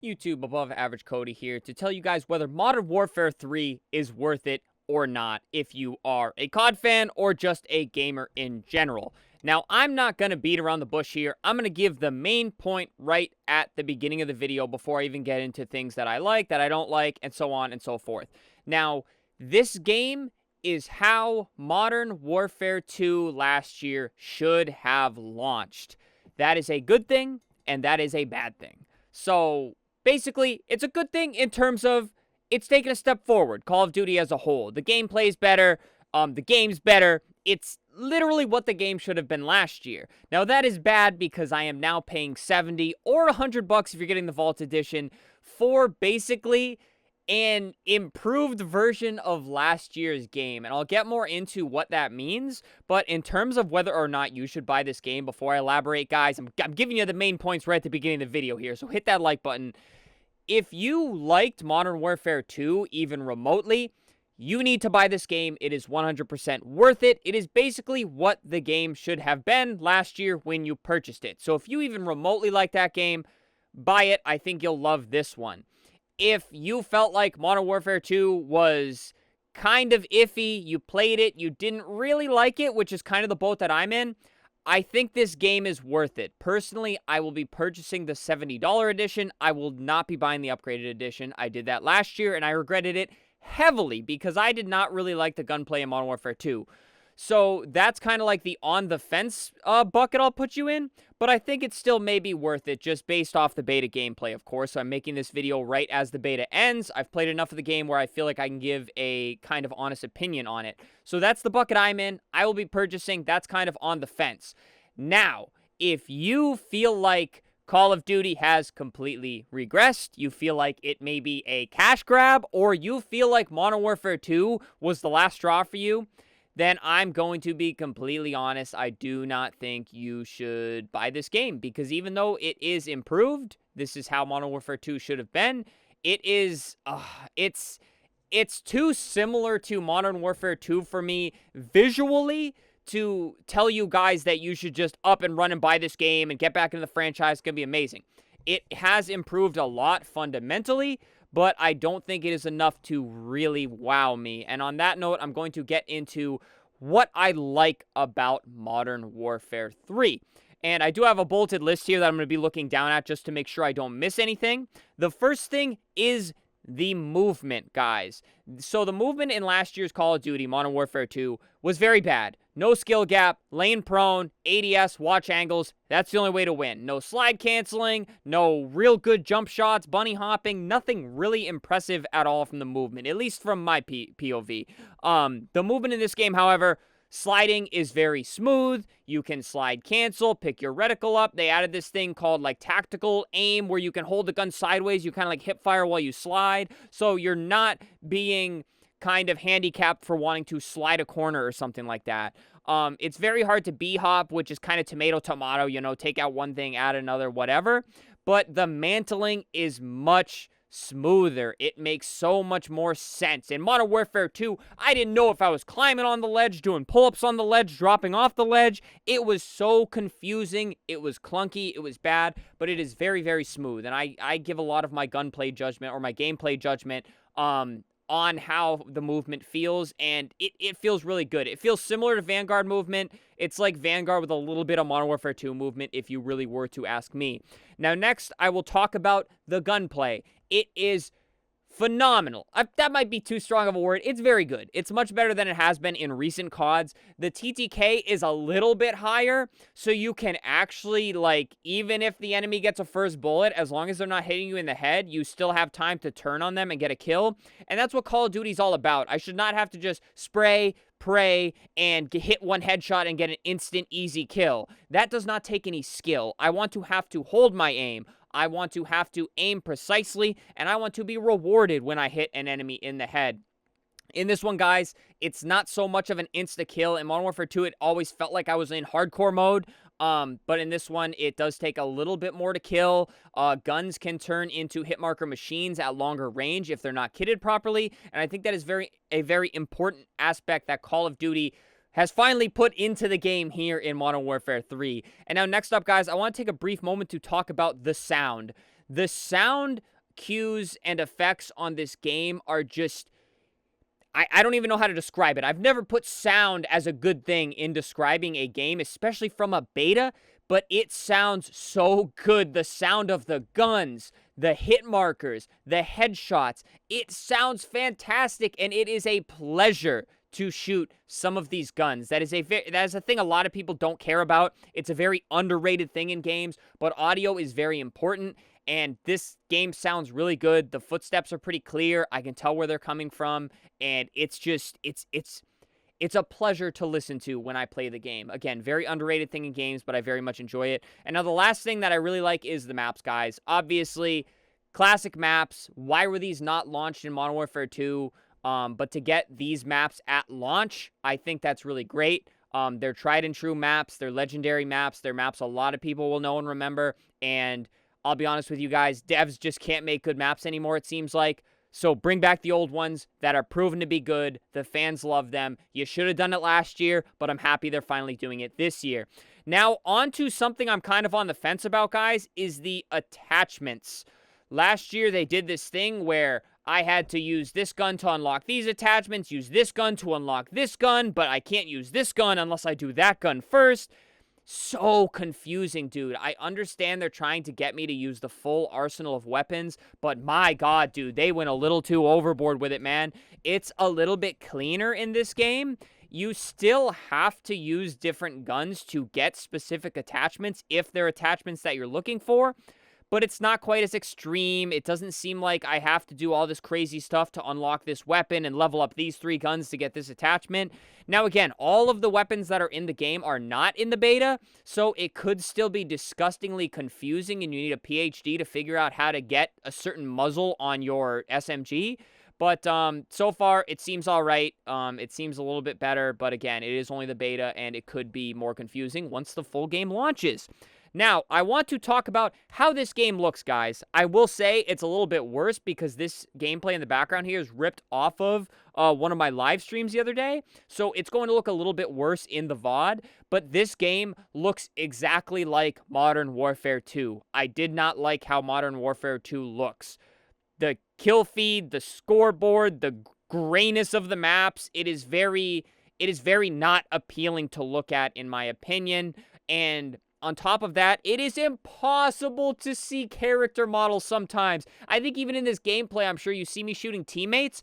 YouTube above average Cody here to tell you guys whether Modern Warfare 3 is worth it or not if you are a COD fan or just a gamer in general. Now, I'm not going to beat around the bush here. I'm going to give the main point right at the beginning of the video before I even get into things that I like, that I don't like, and so on and so forth. Now, this game is how Modern Warfare 2 last year should have launched. That is a good thing, and that is a bad thing. So, basically, it's a good thing in terms of it's taken a step forward, Call of Duty as a whole. The gameplay's better, the game's better. It's literally what the game should have been last year. Now, that is bad because I am now paying 70 or 100 bucks if you're getting the Vault Edition for basically an improved version of last year's game. And I'll get more into what that means. But in terms of whether or not you should buy this game, before I elaborate, guys, I'm giving you the main points right at the beginning of the video here. So hit that like button. If you liked Modern Warfare 2 even remotely, you need to buy this game. It is 100% worth it. It is basically what the game should have been last year when you purchased it. So if you even remotely like that game, buy it. I think you'll love this one. If you felt like Modern Warfare 2 was kind of iffy, you played it, you didn't really like it, which is kind of the boat that I'm in, I think this game is worth it. Personally, I will be purchasing the $70 edition. I will not be buying the upgraded edition. I did that last year, and I regretted it heavily because I did not really like the gunplay in Modern Warfare 2. So that's kind of like the on-the-fence bucket I'll put you in, but I think it still may be worth it just based off the beta gameplay, of course. So I'm making this video right as the beta ends. I've played enough of the game where I feel like I can give a kind of honest opinion on it. So that's the bucket I'm in. I will be purchasing. That's kind of on the fence. Now, if you feel like Call of Duty has completely regressed, you feel like it may be a cash grab, or you feel like Modern Warfare 2 was the last straw for you, then I'm going to be completely honest. I do not think you should buy this game because even though it is improved, this is how Modern Warfare 2 should have been. It is, it's too similar to Modern Warfare 2 for me visually to tell you guys that you should just up and run and buy this game and get back into the franchise. It's going to be amazing. It has improved a lot fundamentally, but I don't think it is enough to really wow me. And on that note, I'm going to get into what I like about Modern Warfare 3. And I do have a bolted list here that I'm going to be looking down at just to make sure I don't miss anything. The first thing is the movement, guys. So the movement in last year's Call of Duty Modern Warfare 2 was very bad. No skill gap, lane prone, ADS, watch angles. That's the only way to win. No slide canceling, no real good jump shots, bunny hopping, nothing really impressive at all from the movement, at least from my POV. The movement in this game, however, sliding is very smooth. You can slide cancel, pick your reticle up. They added this thing called like tactical aim where you can hold the gun sideways. You kind of like hip fire while you slide. So you're not being kind of handicapped for wanting to slide a corner or something like that. It's very hard to B-hop, which is kind of tomato, you know, take out one thing, add another, whatever. But the mantling is much smoother. It makes so much more sense. In Modern Warfare 2, I didn't know if I was climbing on the ledge, doing pull-ups on the ledge, dropping off the ledge. It was so confusing. It was clunky. It was bad, but it is very, very smooth. And I give a lot of my gunplay judgment or my gameplay judgment on how the movement feels, and it feels really good. It feels similar to Vanguard movement. It's like Vanguard with a little bit of Modern Warfare 2 movement, if you really were to ask me. Now, next, I will talk about the gunplay. It is phenomenal. That might be too strong of a word. It's very good. It's much better than it has been in recent CODs. The TTK is a little bit higher, so you can actually, like, even if the enemy gets a first bullet, as long as they're not hitting you in the head, you still have time to turn on them and get a kill. And that's what Call of Duty's all about. I should not have to just spray, pray, and hit one headshot and get an instant easy kill. That does not take any skill. I want to have to hold my aim. I want to have to aim precisely, and I want to be rewarded when I hit an enemy in the head. In this one, guys, it's not so much of an insta-kill. In Modern Warfare 2, it always felt like I was in hardcore mode. But in this one, it does take a little bit more to kill. Guns can turn into hit marker machines at longer range if they're not kitted properly. And I think that is a very important aspect that Call of Duty has finally put into the game here in Modern Warfare 3. And now next up, guys, I want to take a brief moment to talk about the sound. The sound cues and effects on this game are just, I don't even know how to describe it. I've never put sound as a good thing in describing a game, especially from a beta, but it sounds so good. The sound of the guns, the hit markers, the headshots, it sounds fantastic, and it is a pleasure to shoot some of these guns. That is a thing a lot of people don't care about. It's a very underrated thing in games, but audio is very important. And this game sounds really good. The footsteps are pretty clear. I can tell where they're coming from, and it's just it's a pleasure to listen to when I play the game. Again, very underrated thing in games, but I very much enjoy it. And now the last thing that I really like is the maps, guys. Obviously, classic maps. Why were these not launched in Modern Warfare 2? But to get these maps at launch, I think that's really great. They're tried and true maps. They're legendary maps. They're maps a lot of people will know and remember. And I'll be honest with you guys, devs just can't make good maps anymore, it seems like. So bring back the old ones that are proven to be good. The fans love them. You should have done it last year, but I'm happy they're finally doing it this year. Now, on to something I'm kind of on the fence about, guys, is the attachments. Last year, they did this thing where I had to use this gun to unlock these attachments, use this gun to unlock this gun, but I can't use this gun unless I do that gun first. So confusing, dude. I understand they're trying to get me to use the full arsenal of weapons, but my god, dude, they went a little too overboard with it, man. It's a little bit cleaner in this game. You still have to use different guns to get specific attachments if they're attachments that you're looking for, but it's not quite as extreme. It doesn't seem like I have to do all this crazy stuff to unlock this weapon and level up these 3 guns to get this attachment. Now, again, all of the weapons that are in the game are not in the beta, so it could still be disgustingly confusing, and you need a PhD to figure out how to get a certain muzzle on your SMG. But so far, it seems all right. It seems a little bit better, but again, it is only the beta, and it could be more confusing once the full game launches. Now, I want to talk about how this game looks, guys. I will say it's a little bit worse because this gameplay in the background here is ripped off of one of my live streams the other day. So it's going to look a little bit worse in the VOD, but this game looks exactly like Modern Warfare 2. I did not like how Modern Warfare 2 looks. The kill feed, the scoreboard, the grayness of the maps, it is very not appealing to look at, in my opinion. And on top of that, it is impossible to see character models sometimes. I think even in this gameplay, I'm sure you see me shooting teammates.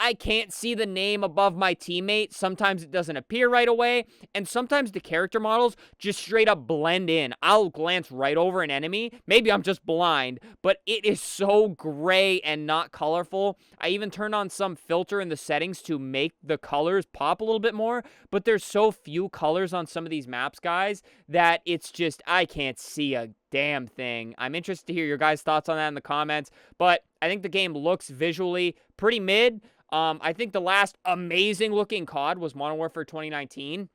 I can't see the name above my teammate. Sometimes it doesn't appear right away. And sometimes the character models just straight up blend in. I'll glance right over an enemy. Maybe I'm just blind, but it is so gray and not colorful. I even turned on some filter in the settings to make the colors pop a little bit more. But there's so few colors on some of these maps, guys, that it's just, I can't see a damn thing. I'm interested to hear your guys' thoughts on that in the comments. But I think the game looks visually pretty mid. I think the last amazing looking COD was Modern Warfare 2019.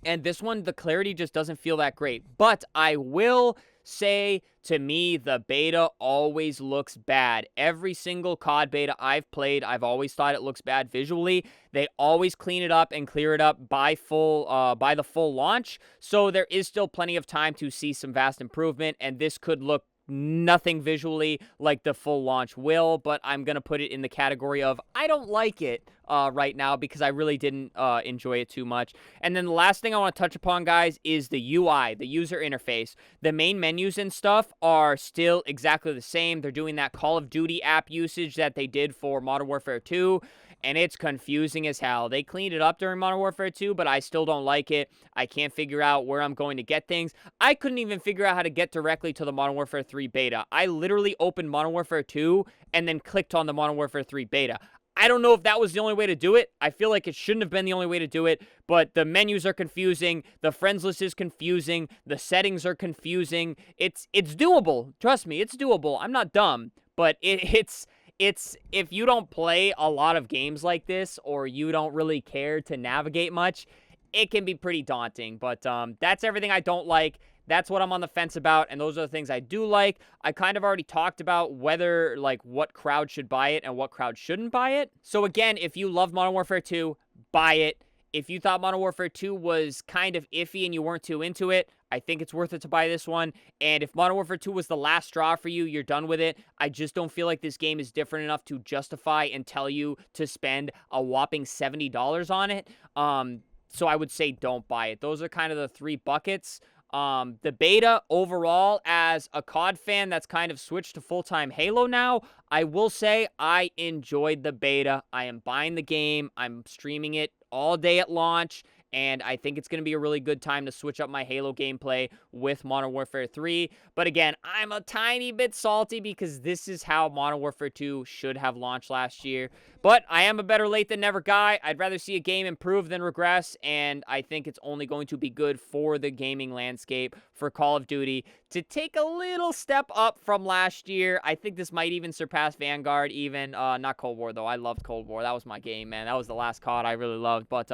And this one, the clarity just doesn't feel that great. But I will say, to me, the beta always looks bad. Every single COD beta I've played, I've always thought it looks bad visually. They always clean it up and clear it up by the full launch. So there is still plenty of time to see some vast improvement, and this could look nothing visually like the full launch will, but I'm going to put it in the category of I don't like it right now because I really didn't enjoy it too much. And then the last thing I want to touch upon, guys, is the UI, the user interface. The main menus and stuff are still exactly the same. They're doing that Call of Duty app usage that they did for Modern Warfare 2. And it's confusing as hell. They cleaned it up during Modern Warfare 2, but I still don't like it. I can't figure out where I'm going to get things. I couldn't even figure out how to get directly to the Modern Warfare 3 beta. I literally opened Modern Warfare 2 and then clicked on the Modern Warfare 3 beta. I don't know if that was the only way to do it. I feel like it shouldn't have been the only way to do it, but the menus are confusing. The friends list is confusing. The settings are confusing. It's doable. Trust me, it's doable. I'm not dumb, but it's if you don't play a lot of games like this or you don't really care to navigate much, it can be pretty daunting. But that's everything I don't like. That's what I'm on the fence about, and those are the things I do like. I kind of already talked about whether, like, what crowd should buy it and what crowd shouldn't buy it. So again, if you love Modern Warfare 2, buy it. if you thought Modern Warfare 2 was kind of iffy and you weren't too into it, I think it's worth it to buy this one. And if Modern Warfare 2 was the last straw for you, you're done with it. I just don't feel like this game is different enough to justify and tell you to spend a whopping $70 on it. So I would say don't buy it. Those are kind of the three buckets. The beta overall, as a COD fan that's kind of switched to full-time Halo now, I will say I enjoyed the beta. I am buying the game. I'm streaming it all day at launch, and I think it's going to be a really good time to switch up my Halo gameplay with Modern Warfare 3. But again, I'm a tiny bit salty because this is how Modern Warfare 2 should have launched last year. But I am a better late than never guy. I'd rather see a game improve than regress, and I think it's only going to be good for the gaming landscape for Call of Duty to take a little step up from last year. I think this might even surpass Vanguard even. Not Cold War, though. I loved Cold War. That was my game, man. That was the last COD I really loved. But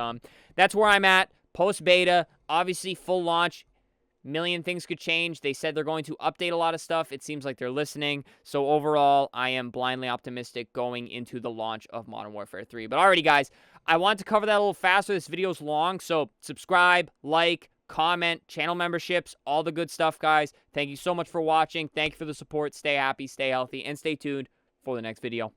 that's where I'm at. Post-beta, obviously full launch. Million things could change. They said they're going to update a lot of stuff. It seems like they're listening. So overall, I am blindly optimistic going into the launch of Modern Warfare 3. But alrighty, guys, I wanted to cover that a little faster. This video's long, so subscribe, like, comment, channel memberships, all the good stuff, guys. Thank you so much for watching. Thank you for the support. Stay happy, stay healthy, and stay tuned for the next video.